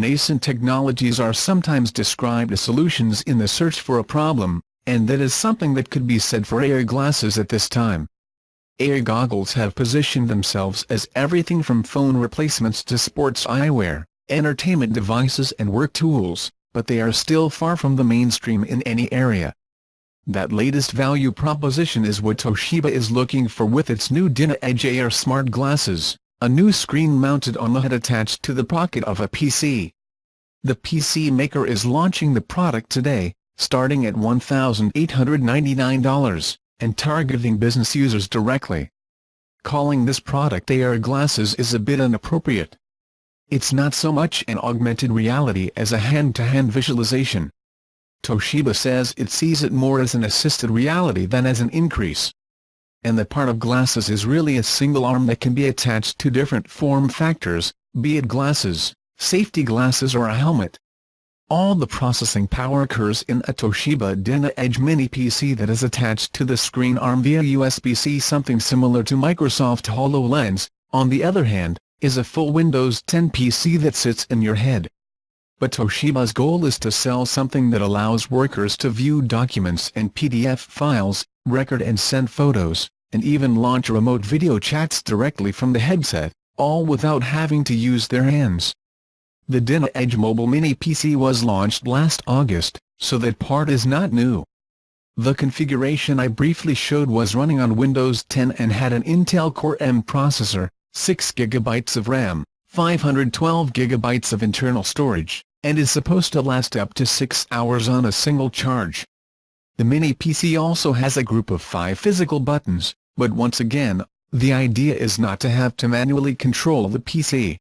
nascent technologies are sometimes described as solutions in the search for a problem, and that is something that could be said for AR glasses at this time. AR goggles have positioned themselves as everything from phone replacements to sports eyewear, entertainment devices and work tools, but they are still far from the mainstream in any area. That latest value proposition is what Toshiba is looking for with its new DynaEdge AR Smart Glasses, a new screen mounted on the head attached to the pocket of a PC. The PC maker is launching the product today, starting at $1,899, and targeting business users directly. Calling this product AR glasses is a bit inappropriate. It's not so much an augmented reality as a hand-to-hand visualization. Toshiba says it sees it more as an assisted reality than as an increase. And the part of glasses is really a single arm that can be attached to different form factors, be it glasses, safety glasses or a helmet. All the processing power occurs in a Toshiba DynaEdge mini PC that is attached to the screen arm via USB-C. Something similar to Microsoft HoloLens, on the other hand, is a full Windows 10 PC that sits in your head. But Toshiba's goal is to sell something that allows workers to view documents and PDF files, record and send photos, and even launch remote video chats directly from the headset, all without having to use their hands. The DynaEdge mobile mini PC was launched last August, so that part is not new. The configuration I briefly showed was running on Windows 10 and had an Intel Core M processor, 6 GB of RAM, 512 GB of internal storage, and is supposed to last up to 6 hours on a single charge. The mini PC also has a group of 5 physical buttons, but once again, the idea is not to have to manually control the PC.